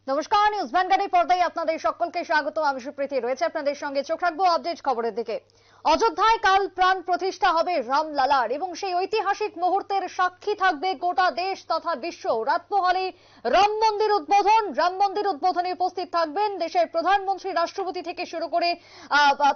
নমস্কার, নিউজ ভ্যানগার্ডের পর্দায় আপনাদের সকলকে স্বাগত। আমি সুপ্রীতি রয়েছে আপনাদের সঙ্গে। চোখ রাখবো আপডেট খবরের দিকে। অযোধ্যায় কাল প্রাণ প্রতিষ্ঠা হবে রামলালার এবং সেই ঐতিহাসিক মুহূর্তের সাক্ষী থাকবে গোটা দেশ তথা বিশ্ব। রাত পোহালেই রাম মন্দির উদ্বোধন। রাম মন্দির উদ্বোধনে উপস্থিত থাকবেন দেশের প্রধানমন্ত্রী, রাষ্ট্রপতি থেকে শুরু করে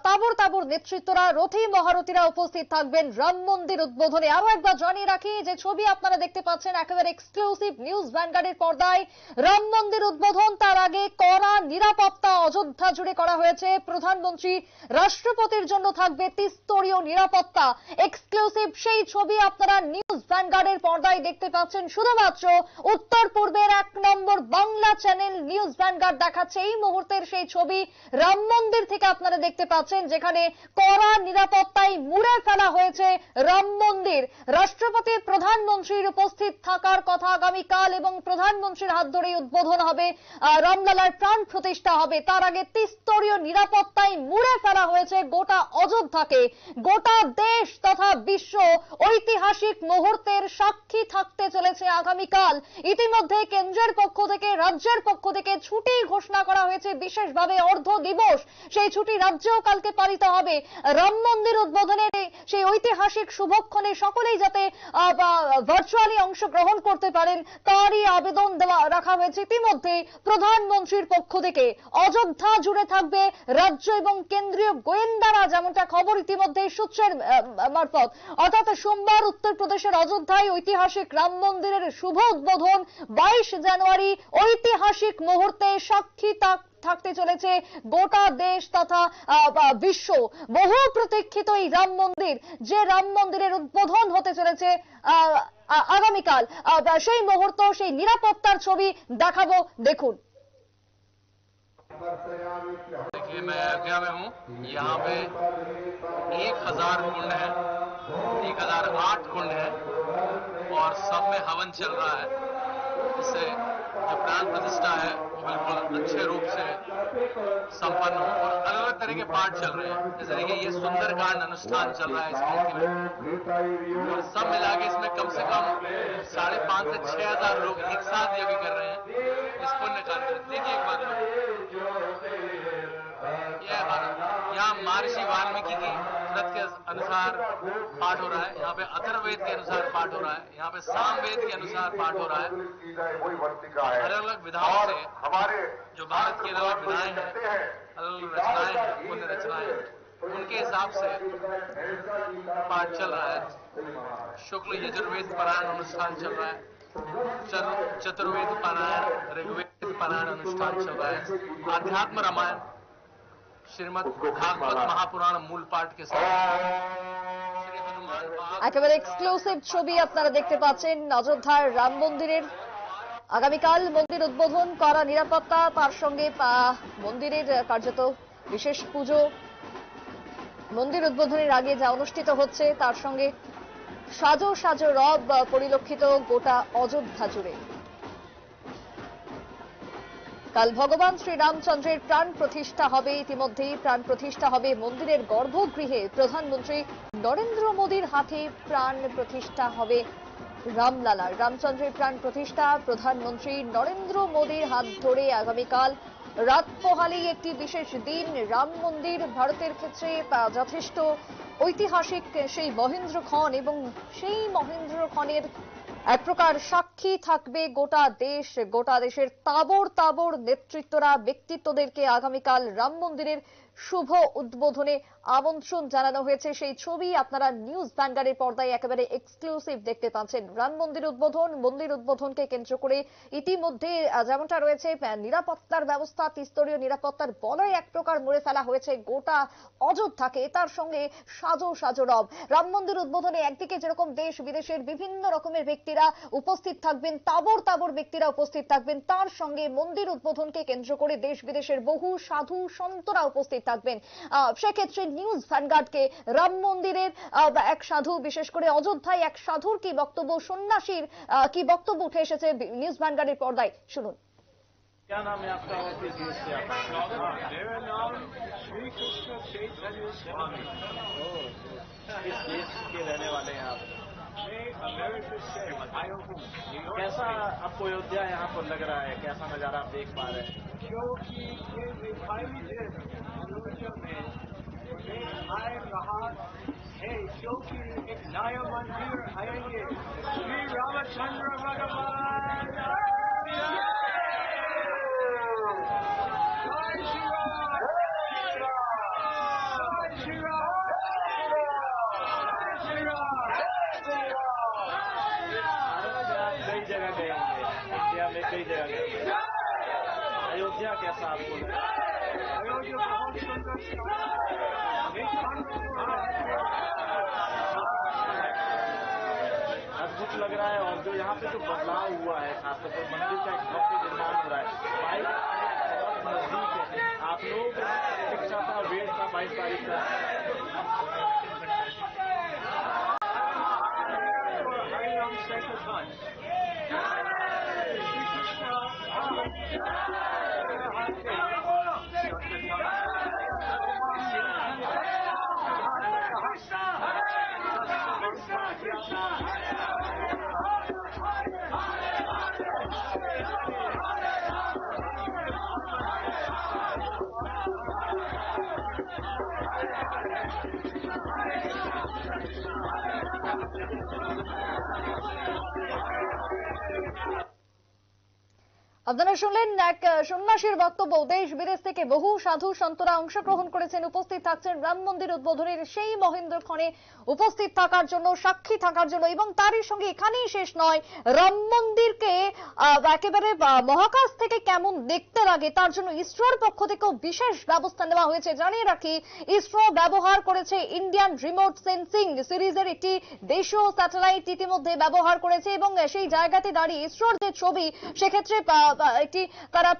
তাবর তাবর নেতৃত্বরা, রথী মহারথীরা উপস্থিত থাকবেন রাম মন্দির উদ্বোধনে। আরো একবার জানিয়ে রাখি যে ছবি আপনারা দেখতে পাচ্ছেন একেবারে এক্সক্লুসিভ নিউজ ভ্যানগার্ডের পর্দায়। রাম মন্দির উদ্বোধন, তার আগে কড়া নিরাপত্তা অযোধ্যা জুড়ে করা হয়েছে। প্রধানমন্ত্রী, রাষ্ট্রপতির জন্য থাকবে ত্রিস্তরীয় নিরাপত্তা। এক্সক্লুসিভ সেই ছবি আপনারা নিউজ ভ্যানগার্ডের পর্দায় দেখতে পাচ্ছেন। শুধুমাত্র উত্তর পূর্বের 1 নম্বর বাংলা চ্যানেল নিউজ ভ্যানগার্ড দেখাচ্ছে এই মুহূর্তের সেই ছবি। রাম মন্দির থেকে আপনারা দেখতে পাচ্ছেন যেখানে কড়া নিরাপত্তায় মুড়ে ফেলা হয়েছে রাম মন্দির। রাষ্ট্রপতি, প্রধানমন্ত্রীর উপস্থিত থাকার কথা আগামীকাল এবং প্রধানমন্ত্রীর হাত ধরে উদ্বোধন হবে, রামলালার প্রাণ প্রতিষ্ঠা হবে। তার আগে ত্রিস্তরীয় নিরাপত্তায় মুড়ে ফেলা হয়েছে গোটা অযোধ্যাকে। গোটা দেশ তথা বিশ্ব ঐতিহাসিক মুহূর্তের সাক্ষী থাকতে চলেছে আগামীকাল। ইতিমধ্যে কেন্দ্রের পক্ষ থেকে, রাজ্যের পক্ষ থেকে ছুটি ঘোষণা করা হয়েছে বিশেষভাবে, অর্ধ দিবস। সেই ছুটি রাজ্যেও কালকে পালিত হবে। রাম মন্দির উদ্বোধনের সেই ঐতিহাসিক শুভক্ষণে সকলেই যাতে ভার্চুয়ালি অংশগ্রহণ করতে পারেন তারই আবেদন রাখা হয়েছে ইতিমধ্যে প্রধানমন্ত্রীর পক্ষ থেকে। অযোধ্যা জুড়ে থাকবে রাজ্য এবং কেন্দ্রীয় গোয়েন্দারা, যেমনটা খবর ইতিমধ্যে সূত্রের মারফত। অর্থাৎ সোমবার উত্তরপ্রদেশের অযোধ্যায় ঐতিহাসিক রাম মন্দিরের শুভ উদ্বোধন। 22 জানুয়ারি ঐতিহাসিক মুহূর্তে সাক্ষী থাকতে চলেছে গোটা দেশ তথা বিশ্ব। বহু প্রতীক্ষিত এই রাম মন্দির, যে রাম মন্দিরের উদ্বোধন হতে চলেছে আগামীকাল, সেই মুহূর্ত, সেই নিরাপত্তার ছবি দেখাবো, দেখুন। देखिए, मैं अयोध्या में हूँ। यहाँ पे 1000 कुंड है, 1008 कुंड है और सब में हवन चल रहा है। इससे जो प्राण प्रतिष्ठा है वो बिल्कुल अच्छे रूप से संपन्न हो और अलग अलग तरह के पाठ चल रहे हैं। जैसे देखिए, ये सुंदरकांड अनुष्ठान चल रहा है इस मूर्ति में और सब मिला के इसमें कम से कम 5,500 से 6,000 लोग एक साथ यज्ञ कर रहे हैं इस पुण्य कार्य में। देखिए एक बात, यहाँ महर्षि वाल्मीकि की व्रत के अनुसार पाठ हो रहा है, यहाँ पे अथर्ववेद के अनुसार पाठ हो रहा है, यहाँ पे सामवेद के अनुसार पाठ हो रहा है। अलग अलग विधाओं से हमारे जो भारत की अलग अलग विधाएं हैं, अलग अलग रचनाएं हैं, पुण्य रचनाएं, उनके हिसाब से पाठ चल रहा है। शुक्ल यजुर्वेद पारायण अनुष्ठान चल रहा है, चतुर्वेद पारायण, ऋग्वेद पारायण अनुष्ठान चल रहा है। आध्यात्म रामायण, श्रीमद् भागवत महापुराण मूल पाठ के साथ একেবারে এক্সক্লুসিভ ছবি আপনারা দেখতে পাচ্ছেন অযোধ্যার রাম মন্দিরের। আগামীকাল মন্দির উদ্বোধন, করা নিরাপত্তা, তার সঙ্গে মন্দিরের কার্যত বিশেষ পুজো। মন্দির উদ্বোধনের আগে যা অনুষ্ঠিত হচ্ছে তার সঙ্গে সাজো সাজো রব পরিলক্ষিত গোটা অযোধ্যা জুড়ে। কাল ভগবান শ্রীরামচন্দ্রের প্রাণ প্রতিষ্ঠা হবে। ইতিমধ্যেই প্রাণ প্রতিষ্ঠা হবে মন্দিরের গর্ভগৃহে। প্রধানমন্ত্রী নরেন্দ্র মোদীর হাতে প্রাণ প্রতিষ্ঠা হবে রামলালার। রামচন্দ্রের প্রাণ প্রতিষ্ঠা প্রধানমন্ত্রী নরেন্দ্র মোদীর হাত ধরে আগামীকাল রাত পোহালেই একটি বিশেষ দিন। রাম মন্দির ভারতের ক্ষেত্রে যথেষ্ট ঐতিহাসিক সেই মহেন্দ্রক্ষণ, এবং সেই মহেন্দ্রক্ষণের এক প্রকার সাক্ষী থাকবে গোটা দেশ। গোটা দেশের তাবর তাবর নেতৃত্বরা, ব্যক্তিত্বদেরকে আগামীকাল রাম মন্দিরের শুভ উদ্বোধনে আমন্ত্রণ জানানো হয়েছে। সেই ছবি আপনারা নিউজ ভ্যানগার্ডের পর্দায় একেবারে এক্সক্লুসিভ দেখতে পাচ্ছেন। রাম মন্দির উদ্বোধন, মন্দির উদ্বোধনকে কেন্দ্র করে ইতিমধ্যে যেমনটা রয়েছে নিরাপত্তার ব্যবস্থা, ত্রিস্তরীয় নিরাপত্তার বলয় এক প্রকার মুড়ে ফেলা হয়েছে গোটা অযোধ্যাকে। তার সঙ্গে সাজো সাজো রব। রাম মন্দির উদ্বোধনে একদিকে যেরকম দেশ বিদেশের বিভিন্ন রকমের ব্যক্তিরা উপস্থিত থাকবেন, তাবর তাবর ব্যক্তিরা উপস্থিত থাকবেন, তার সঙ্গে মন্দির উদ্বোধনকে কেন্দ্র করে দেশ বিদেশের বহু সাধু সন্তরা উপস্থিত থাকবেন। সেক্ষেত্রে নিউজ ভ্যানগার্ডকে রাম মন্দিরের এক সাধু, বিশেষ করে অযোধ্যায় এক সাধুর কি বক্তব্য, সন্ন্যাসীর কি বক্তব্য উঠে এসেছে নিউজ ভ্যানগার্ডের পর্দায়, শুনুন। क्या नाम है आपका और किस देश से आप? मेरा नाम श्री कृष्ण चैतन्य स्वामी। किस देश के रहने वाले हैं आप? अमेरिका से आया हूँ। कैसा आपको अयोध्या यहाँ पर लग रहा है, कैसा नजारा आप देख पा रहे हैं? क्योंकि ये दिखाई दे अयोध्या में आ रहा है, क्योंकि एक नया मंदिर आएंगे श्री रामचंद्र भगवान। कई जगह गए होंगे, इंडिया में कई जगह गए होंगे। अयोध्या कैसा आपको लगा? अयोध्या बहुत सुंदर, अद्भुत लग रहा है। और जो यहाँ पे जो बदलाव हुआ है, खासतौर पर मंदिर का एक भव्य निर्माण हो रहा है, 22 नजदीक है। आप लोगों को शिक्षा था, वेट था 22 तारीख का। हरिराम संकीर्तन আপনারা শুনলেন এক সন্ন্যাসীর বক্তব্য। দেশ বিদেশ থেকে বহু সাধু সন্তরা অংশগ্রহণ করেছেন, উপস্থিত থাকছেন রাম মন্দির উদ্বোধনের সেই মহেন্দ্রক্ষণে উপস্থিত থাকার জন্য, সাক্ষী থাকার জন্য। এবং তারই সঙ্গে এখানেই শেষ নয়, রাম মন্দিরকে একেবারে মহাকাশ থেকে কেমন দেখতে লাগে তার জন্য ইসরোর পক্ষ থেকেও বিশেষ ব্যবস্থা নেওয়া হয়েছে। জানিয়ে রাখি, ইসরো ব্যবহার করেছে ইন্ডিয়ান রিমোট সেন্সিং সিরিজের একটি দেশীয় স্যাটেলাইট ইতিমধ্যে ব্যবহার করেছে। এবং সেই জায়গাতে দাঁড়িয়ে ইসরোর যে ছবি, সেক্ষেত্রে একটি তারা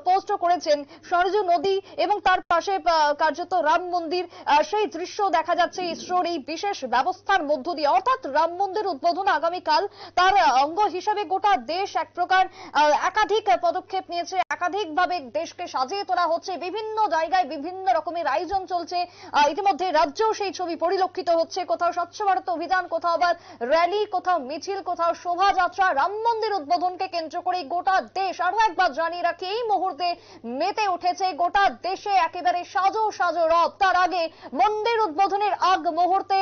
পোস্ট করেছেন সরজু নদী এবং তার পাশে কার্যত রাম মন্দির, সেই দৃশ্য দেখা যাচ্ছে ইসরোর এই বিশেষ ব্যবস্থার মধ্য দিয়ে। অর্থাৎ রাম মন্দির উদ্বোধন আগামীকাল, তার অঙ্গ হিসাবে গোটা দেশ এক প্রকার একাধিক পদক্ষেপ নিয়েছে, একাধিকভাবে দেশকে সাজিয়ে তোলা হচ্ছে, বিভিন্ন জায়গায় বিভিন্ন রকমের আয়োজন চলছে। ইতিমধ্যে রাজ্যেও সেই ছবি পরিলক্ষিত হচ্ছে, কোথাও স্বচ্ছ ভারত অভিযান, কোথাও আবার র্যালি, কোথাও মিছিল, কোথাও শোভাযাত্রা। রাম মন্দির উদ্বোধনকে কেন্দ্র করে গোটা দেশ, আরো একবার জানিয়ে রাখি, এই মুহূর্তে মেতে উঠেছে গোটা দেশে একেবারে সাজো সাজো রব। তার আগে মন্দির উদ্বোধনের আগ মুহূর্তে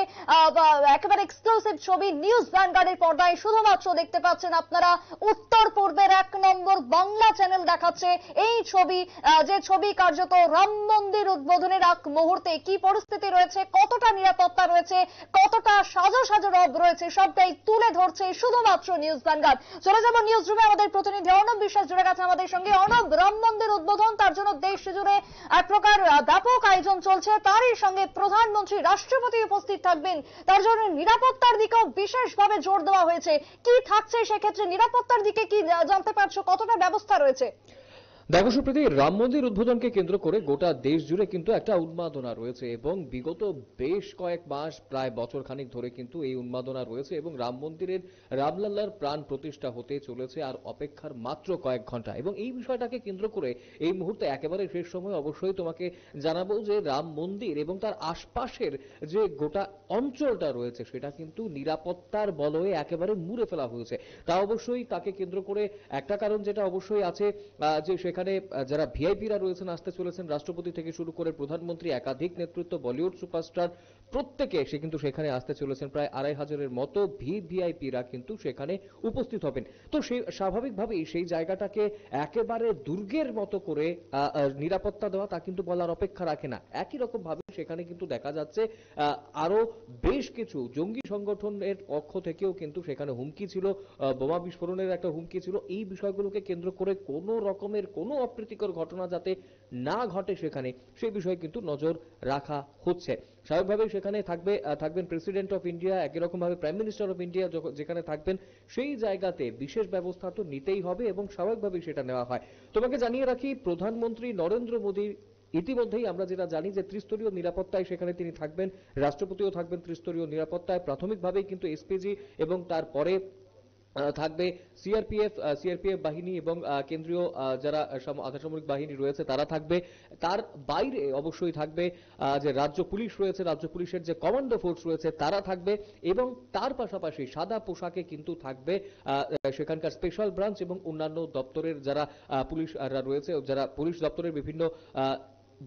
একেবারে এক্সক্লুসিভ ছবি নিউজ ভ্যানগার্ডের পর্দায় শুধুমাত্র দেখতে পাচ্ছেন আপনারা। উত্তর পূর্বের 1 নম্বর বাংলা চ্যানেল দেখাচ্ছে এই ছবি, যে ছবি কার্যত রাম মন্দির উদ্বোধনের আগ মুহূর্তে কি পরিস্থিতি রয়েছে, কতটা নিরাপত্তা রয়েছে, কতটা সাজো সাজো রব রয়েছে, সবটাই তুলে ধরছে শুধুমাত্র নিউজ ভ্যানগার্ড। চলে যাব নিউজ রুমে, আমাদের প্রতিনিধি অর্ণব বিশ্বাস জুড়ে গেছে আমাদের সঙ্গে। অর্ণব, রাম মন্দির উদ্বোধন, তার জন্য দেশ জুড়ে এক প্রকার ব্যাপক আয়োজন চলছে, তারই সঙ্গে প্রধানমন্ত্রী রাষ্ট্রপতি উপস্থিত থাকবেন, তার জন্য নিরাপত্তার দিকেও বিশেষভাবে জোর দেওয়া হয়েছে। কি থাকছে সেক্ষেত্রে, নিরাপত্তার দিকে কি জানতে পারছো, কতটা ব্যবস্থা রয়েছে? দেখো সুপ্রীতি, রাম মন্দির উদ্বোধনকে কেন্দ্র করে গোটা দেশ জুড়ে কিন্তু একটা উন্মাদনা রয়েছে এবং বিগত বেশ কয়েক মাস, প্রায় বছর খানিক ধরে কিন্তু এই উন্মাদনা রয়েছে এবং রাম মন্দিরের রামলাল্লার প্রাণ প্রতিষ্ঠা হতে চলেছে আর অপেক্ষার মাত্র কয়েক ঘন্টা। এবং এই বিষয়টাকে কেন্দ্র করে এই মুহূর্তে একেবারে শেষ সময় অবশ্যই তোমাকে জানাবো যে রাম মন্দির এবং তার আশপাশের যে গোটা অঞ্চলটা রয়েছে সেটা কিন্তু নিরাপত্তার বলয়ে একেবারে মুড়ে ফেলা হয়েছে। তা অবশ্যই তাকে কেন্দ্র করে একটা কারণ যেটা অবশ্যই আছে, যে সেখানে যারা ভিআইপিরা রয়েছেন, আসতে চলেছেন রাষ্ট্রপতি থেকে শুরু করে প্রধানমন্ত্রী, একাধিক নেতৃত্ব, বলিউড সুপারস্টার, প্রত্যেকে সে কিন্তু সেখানে আসতে চলেছেন। প্রায় 2500-এর মতো ভিভিআইপিরা কিন্তু সেখানে উপস্থিত হবেন। তো সেই স্বাভাবিকভাবেই সেই জায়গাটাকে একেবারে দুর্গের মতো করে নিরাপত্তা দেওয়া তা কিন্তু বলার অপেক্ষা রাখে না। একই রকম ভাবে সেখানে কিন্তু দেখা যাচ্ছে আরো বেশ কিছু জঙ্গি সংগঠনের পক্ষ থেকেও কিন্তু সেখানে হুমকি ছিল, বোমা বিস্ফোরণের একটা হুমকি ছিল। এই বিষয়গুলোকে কেন্দ্র করে কোনো রকমের কোনো অপ্রীতিকর ঘটনা যাতে না ঘটে সেখানে, সেই বিষয়ে কিন্তু নজর রাখা হচ্ছে। স্বাভাবিকভাবেই সেখানে থাকবেন প্রেসিডেন্ট অফ ইন্ডিয়া, একই রকম ভাবে প্রাইম মিনিস্টার অফ ইন্ডিয়া যেখানে থাকবেন, সেই জায়গাতে বিশেষ ব্যবস্থা তো নিতেই হবে এবং স্বাভাবিকভাবেই সেটা নেওয়া হয়। তোমাকে জানিয়ে রাখি, প্রধানমন্ত্রী নরেন্দ্র মোদী ইতিমধ্যেই আমরা যেটা জানি যে ত্রিস্তরীয় নিরাপত্তায় সেখানে তিনি থাকবেন, রাষ্ট্রপতিও থাকবেন ত্রিস্তরীয় নিরাপত্তায়। প্রাথমিকভাবেই কিন্তু এসপিজি এবং তারপরে থাকবে সিআরপিএফ বাহিনী এবং কেন্দ্রীয় যারা আধাসামরিক বাহিনী রয়েছে তারা থাকবে। তার বাইরে অবশ্যই থাকবে যে রাজ্য পুলিশ রয়েছে, রাজ্য পুলিশের যে কমান্ডো ফোর্স রয়েছে তারা থাকবে এবং তার পাশাপাশি সাদা পোশাকে কিন্তু থাকবে সেখানকার স্পেশাল ব্রাঞ্চ এবং অন্যান্য দপ্তরের যারা পুলিশরা রয়েছে, যারা পুলিশ দপ্তরের বিভিন্ন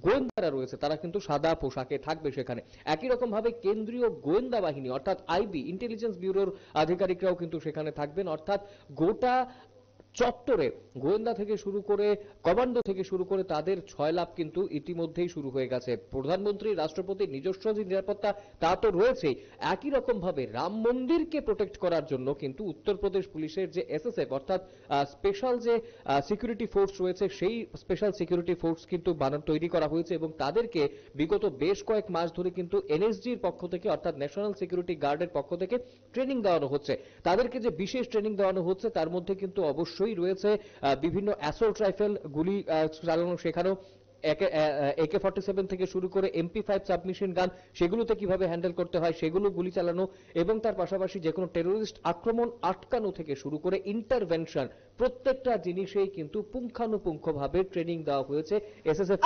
গোয়েন্দারা রয়েছে তারা কিন্তু সাদা পোশাকে থাকবে সেখানে। একই রকম ভাবে কেন্দ্রীয় গোয়েন্দা বাহিনী অর্থাৎ আইবি ইন্টেলিজেন্স ব্যুরোর আধিকারিকরাও কিন্তু সেখানে থাকবেন। অর্থাৎ গোটা চত্বরে গোয়েন্দা থেকে শুরু করে কমান্ডো থেকে শুরু করে তাদের ছয়লাভ কিন্তু ইতিমধ্যেই শুরু হয়ে গেছে। প্রধানমন্ত্রী রাষ্ট্রপতির নিজস্ব যে নিরাপত্তা তা তো রয়েছেই, একই রকম ভাবে রাম মন্দিরকে প্রোটেক্ট করার জন্য কিন্তু উত্তরপ্রদেশ পুলিশের যে এসএসএফ অর্থাৎ স্পেশাল যে সিকিউরিটি ফোর্স রয়েছে সেই স্পেশাল সিকিউরিটি ফোর্স কিন্তু তৈরি করা হয়েছে এবং তাদেরকে বিগত বেশ কয়েক মাস ধরে কিন্তু এনএসজির পক্ষ থেকে অর্থাৎ ন্যাশনাল সিকিউরিটি গার্ডের পক্ষ থেকে ট্রেনিং দেওয়ানো হচ্ছে। তাদেরকে যে বিশেষ ট্রেনিং দেওয়ানো হচ্ছে তার মধ্যে কিন্তু অবশ্যই রয়েছে বিভিন্ন অ্যাসল্ট রাইফেল গুলি চালানো শেখানো, AK-47 থেকে শুরু করে MP5 সাবমেশিন গান সেগুলোতে কিভাবে হ্যান্ডেল করতে হয় সেগুলো গুলি চালানো এবং তার পাশাপাশি যে কোনো টেরোরিস্ট আক্রমণ আটকানো থেকে শুরু করে ইন্টারভেনশন প্রত্যেকটা জিনিসেই কিন্তু পুঙ্খানুপুঙ্খভাবে ট্রেনিং দেওয়া হয়েছে এসএসএফ।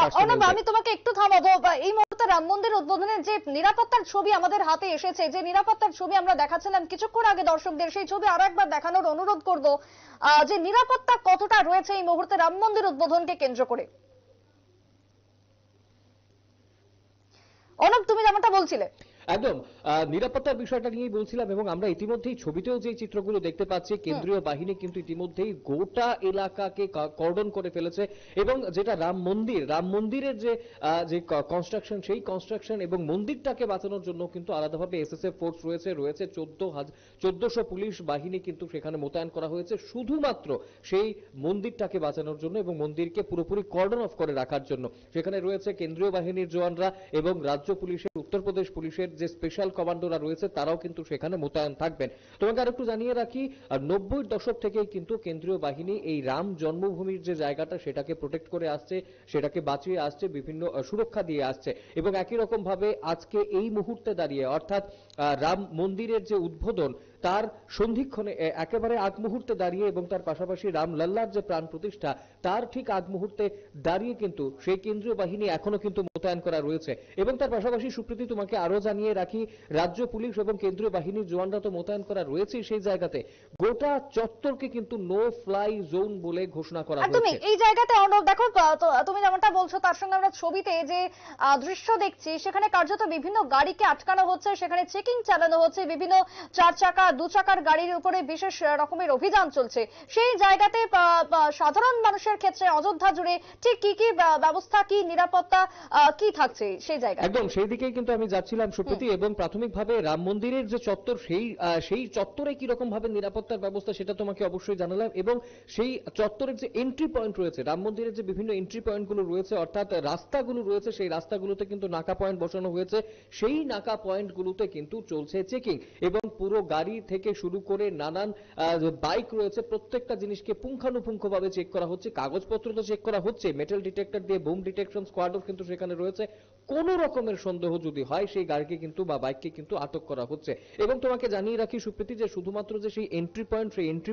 আমি তোমাকে একটু থামাবো। এই মুহূর্তে রাম মন্দির উদ্বোধনের যে নিরাপত্তার ছবি আমাদের হাতে এসেছে, যে নিরাপত্তার ছবি আমরা দেখাচ্ছিলাম কিছুক্ষণ আগে দর্শকদের, সেই ছবি আরো একবার দেখানোর অনুরোধ করব যে নিরাপত্তা কতটা রয়েছে এই মুহূর্তে রাম মন্দির উদ্বোধনকে কেন্দ্র করে। অনব, তুমি যেমনটা বলছিলে একদম নিরাপত্তার বিষয়টা নিয়েই বলছিলাম এবং আমরা ইতিমধ্যেই ছবিতেও যে চিত্রগুলো দেখতে পাচ্ছি কেন্দ্রীয় বাহিনী কিন্তু ইতিমধ্যেই গোটা এলাকাকে কর্ডন করে ফেলেছে এবং যেটা রাম মন্দিরের যে কনস্ট্রাকশন সেই কনস্ট্রাকশন এবং মন্দিরটাকে বাঁচানোর জন্য কিন্তু আলাদাভাবে এসএসএফ ফোর্স রয়েছে 1400 পুলিশ বাহিনী কিন্তু সেখানে মোতায়েন করা হয়েছে শুধুমাত্র সেই মন্দিরটাকে বাঁচানোর জন্য এবং মন্দিরকে পুরোপুরি কর্ডন অফ করে রাখার জন্য। সেখানে রয়েছে কেন্দ্রীয় বাহিনীর জওয়ানরা এবং রাজ্য পুলিশের, উত্তরপ্রদেশ পুলিশের যে স্পেশাল কমান্ডোরা রয়েছে তারাও কিন্তু সেখানে মোতায়েন থাকবেন। তোমাকে আরেকটু জানিয়ে রাখি 90-র দশক থেকেই কিন্তু কেন্দ্রীয় বাহিনী এই রাম জন্মভূমির যে জায়গাটা সেটাকে প্রোটেক্ট করে আসছে, সেটাকে বাঁচিয়ে আসছে, বিভিন্ন সুরক্ষা দিয়ে আসছে এবং একই রকম ভাবে আজকে এই মুহূর্তে দাঁড়িয়ে অর্থাৎ রাম মন্দিরের যে উদ্বোধন তার সন্ধিক্ষণে একেবারে আগ মুহূর্তে দাঁড়িয়ে এবং তার পাশাপাশি রামলাল্লার যে প্রাণ প্রতিষ্ঠা তার ঠিক আগ মুহূর্তে দাঁড়িয়ে কিন্তু সেই কেন্দ্রীয় বাহিনী এখনো কিন্তু মোতায়েন করা রয়েছে এবং তার পাশাপাশি সুপ্রীতি তোমাকে আরো জানিয়ে রাখি রাজ্য পুলিশ এবং কেন্দ্রীয় বাহিনীর জওয়ানরা তো মোতায়েন করা রয়েছেই সেই জায়গাতে, গোটা চত্বরকে কিন্তু নো ফ্লাই জোন বলে ঘোষণা করা হয়েছে। এই জায়গাতে অনব দেখো, তুমি যেমনটা বলছো তার সঙ্গে আমরা ছবিতে যে দৃশ্য দেখছি সেখানে কার্যত বিভিন্ন গাড়িকে আটকানো হচ্ছে, সেখানে চেকিং চালানো হচ্ছে, বিভিন্ন 4 চাকা 2 চাকার গাড়ির উপরে বিশেষ রকমের অভিযান চলছে। সেই জায়গাতে সাধারণ মানুষের ক্ষেত্রে অযোধ্যা জুড়ে ঠিক কি কি ব্যবস্থা, কি নিরাপত্তা কি থাকছে সেই জায়গায়? একদম সেই দিকেই কিন্তু আমি যাচ্ছিলাম সুপ্রীতি এবং প্রাথমিকভাবে রাম মন্দিরের যে চত্বর সেই চত্বরে কি রকম ভাবে নিরাপত্তার ব্যবস্থা সেটা তোমাকে অবশ্যই জানালাম এবং সেই চত্বরের যে এন্ট্রি পয়েন্ট রয়েছে, রাম মন্দিরের যে বিভিন্ন এন্ট্রি পয়েন্ট গুলো রয়েছে অর্থাৎ রাস্তাগুলো রয়েছে সেই রাস্তাগুলোতে কিন্তু নাকা পয়েন্ট বসানো হয়েছে, সেই নাকা পয়েন্ট গুলোতে কিন্তু চলছে চেকিং এবং পুরো গাড়ি থেকে শুরু করে নানান বাইক রয়েছে প্রত্যেকটা জিনিসকে পুঙ্খানুপুঙ্খভাবে চেক করা হচ্ছে, কাগজপত্র তো চেক করা হচ্ছে, মেটাল ডিটেক্টর দিয়ে বুম ডিটেকশন স্কোয়াডও কিন্তু সেখানে রয়েছে, কোন রকমের সন্দেহ যদি হয় সেই গাড়িকে কিন্তু বা বাইককে কিন্তু আটক করা হচ্ছে। এবং তোমাকে জানিয়ে রাখি সুপ্রীতি যে শুধুমাত্র যে সেই এন্ট্রি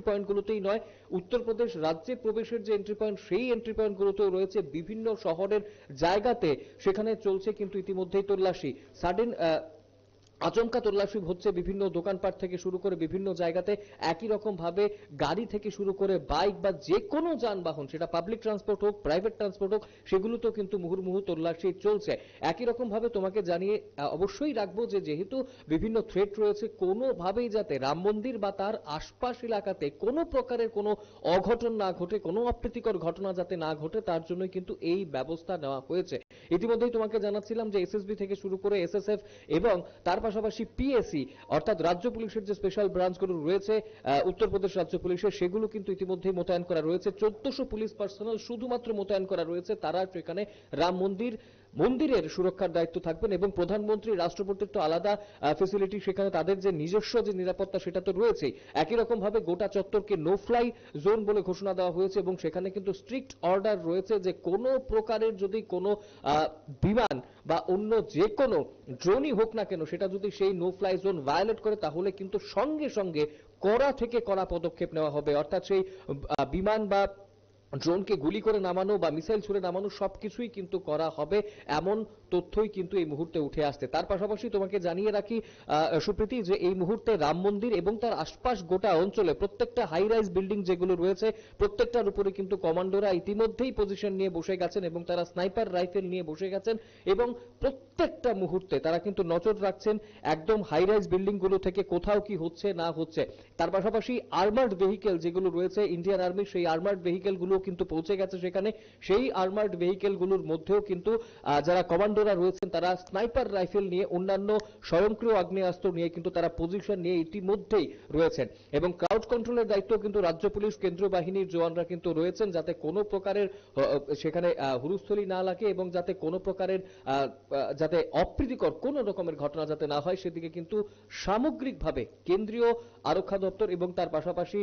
পয়েন্ট গুলোতেই নয়, উত্তরপ্রদেশ রাজ্যে প্রবেশের যে এন্ট্রি পয়েন্ট সেই এন্ট্রি পয়েন্ট গুলোতেও রয়েছে বিভিন্ন শহরের জায়গাতে সেখানে চলছে কিন্তু ইতিমধ্যেই তল্লাশি, সাডেন আচমকা তল্লাশি হচ্ছে বিভিন্ন দোকানপাট থেকে শুরু করে বিভিন্ন জায়গাতে, একই রকম ভাবে গাড়ি থেকে শুরু করে বাইক বা যে কোনো যানবাহন সেটা পাবলিক ট্রান্সপোর্ট হোক প্রাইভেট ট্রান্সপোর্ট হোক সেগুলোতেও কিন্তু মুহুর্মুহু তল্লাশি চলছে। একই রকম ভাবে তোমাকে জানিয়ে অবশ্যই রাখবো যে যেহেতু বিভিন্ন থ্রেট রয়েছে কোনোভাবেই যাতে রাম মন্দির বা তার আশপাশ এলাকাতে কোনো প্রকারের কোনো অঘটন না ঘটে, কোনো অপ্রীতিকর ঘটনা যাতে না ঘটে তার জন্য কিন্তু এই ব্যবস্থা নেওয়া হয়েছে। ইতিমধ্যেই তোমাকে জানাচ্ছিলাম যে এসএসবি থেকে শুরু করে এসএসএফ এবং তার পাশাপাশি পিএসি অর্থাৎ রাজ্য পুলিশের যে স্পেশাল ব্রাঞ্চগুলো রয়েছে উত্তরপ্রদেশ রাজ্য পুলিশের সেগুলো কিন্তু ইতিমধ্যেই মোতায়েন করা রয়েছে, 1400 পুলিশ পার্সোনাল শুধুমাত্র মোতায়েন করা রয়েছে, তারা সেখানে রাম মন্দিরের সুরক্ষার দায়িত্ব থাকবেন এবং প্রধানমন্ত্রী রাষ্ট্রপতির তো আলাদা ফেসিলিটি, সেখানে তাদের যে নিজস্ব যে নিরাপত্তা সেটা তো রয়েছেই। একই রকম ভাবে গোটা চত্বরকে নো ফ্লাই জোন বলে ঘোষণা দেওয়া হয়েছে এবং সেখানে কিন্তু স্ট্রিক্ট অর্ডার রয়েছে যে কোনো প্রকারের যদি কোনো বিমান বা অন্য যে কোনো ড্রোনই হোক না কেন সেটা যদি সেই নো ফ্লাই জোন ভায়োলেট করে তাহলে কিন্তু সঙ্গে সঙ্গে কড়া থেকে কড়া পদক্ষেপ নেওয়া হবে, অর্থাৎ সেই বিমান বা ড্রোনকে গুলি করে নামানো বা মিসাইল ছুড়ে নামানো সবকিছুই কিন্তু করা হবে, এমন তথ্যই কিন্তু এই মুহূর্তে উঠে আসছে। তার পাশাপাশি তোমাকে জানিয়ে রাখি সুপ্রীতি, যে এই মুহূর্তে রাম মন্দির এবং তার আশপাশ গোটা অঞ্চলে প্রত্যেকটা হাই রাইজ বিল্ডিং যেগুলো রয়েছে প্রত্যেকটার উপরে কিন্তু কমান্ডোরা ইতিমধ্যেই পজিশন নিয়ে বসে গেছেন এবং তারা স্নাইপার রাইফেল নিয়ে বসে গেছেন এবং প্রত্যেকটা মুহূর্তে তারা কিন্তু নজর রাখছেন একদম হাই রাইজ বিল্ডিং গুলো থেকে কোথাও কি হচ্ছে না হচ্ছে। তার পাশাপাশি আর্মার্ড ভেহিকেল যেগুলো রয়েছে ইন্ডিয়ান আর্মির, সেই আর্মার্ড ভেহিকেল গুলো কিন্তু পৌঁছে গেছে সেখানে। সেই আর্মার্ড ভেহিকেল গুলোর মধ্যেও কিন্তু যারা কমান্ডোরা রয়েছেন তারা স্নাইপার রাইফেল নিয়ে, অন্যান্য স্বয়ংক্রিয় আগ্নেয়াস্ত্র নিয়ে কিন্তু তারা পজিশন নিয়ে ইতিমধ্যেই রয়েছেন এবং ক্রাউড কন্ট্রোলের দায়িত্ব কিন্তু রাজ্য পুলিশ, কেন্দ্রীয় বাহিনীর জওয়ানরা কিন্তু রয়েছেন, যাতে কোনো প্রকারের সেখানে হুলস্থুলি না লাগে এবং যাতে কোনো প্রকারের যাতে অপ্রীতিকর কোনো রকমের ঘটনা যাতে না হয় সেদিকে কিন্তু সামগ্রিকভাবে কেন্দ্রীয় আরক্ষা দপ্তর এবং তার পাশাপাশি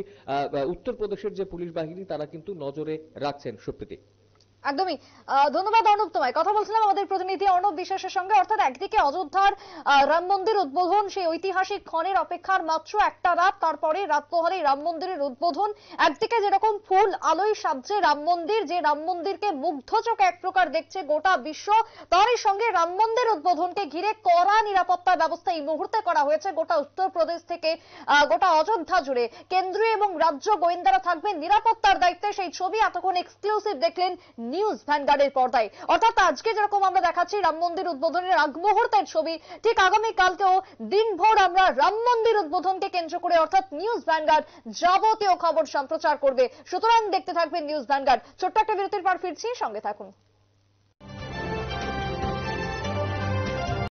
উত্তরপ্রদেশের যে পুলিশ বাহিনী তারা কিন্তু নজরে রাখছেন। সুপ্রীতি, একদমই ধন্যবাদ অর্ণব তোমায়। কথা বলছিলাম আমাদের প্রতিনিধি অর্ণব বিশ্বাসের সঙ্গে। অর্থাৎ একদিকে অযোধ্যার রাম মন্দির উদ্বোধন, সেই ঐতিহাসিক ক্ষণের অপেক্ষার মাত্র একটা রাত, তারপরে রাত পোহালেই রাম মন্দিরের উদ্বোধন। একদিকে যেরকম ফুল আলোয় সাজছে রাম মন্দির, যে রাম মন্দিরকে মুগ্ধ চোখে এক প্রকার দেখছে গোটা বিশ্ব, তারই সঙ্গে রাম মন্দির উদ্বোধনকে ঘিরে কড়া নিরাপত্তা ব্যবস্থা এই মুহূর্তে করা হয়েছে গোটা উত্তরপ্রদেশ থেকে গোটা অযোধ্যা জুড়ে। কেন্দ্রীয় এবং রাজ্য গোয়েন্দারা থাকবেন নিরাপত্তার দায়িত্বে। সেই ছবি এতক্ষণ এক্সক্লুসিভ দেখলেন নিউজ ভ্যানগার্ডের পর্দায়। অর্থাৎ আজকে যেরকম আমরা দেখাচ্ছি রাম মন্দির উদ্বোধনের আগ মুহূর্তের ছবি, ঠিক আগামীকালকেও দিনভর আমরা রাম মন্দির উদ্বোধনকে কেন্দ্র করে অর্থাৎ নিউজ ভ্যানগার্ড যাবতীয় খবর সম্প্রচার করবে। সুতরাং দেখতে থাকবেন নিউজ ভ্যানগার্ড। ছোট্ট একটা বিরতির পর ফিরছি, সঙ্গে থাকুন।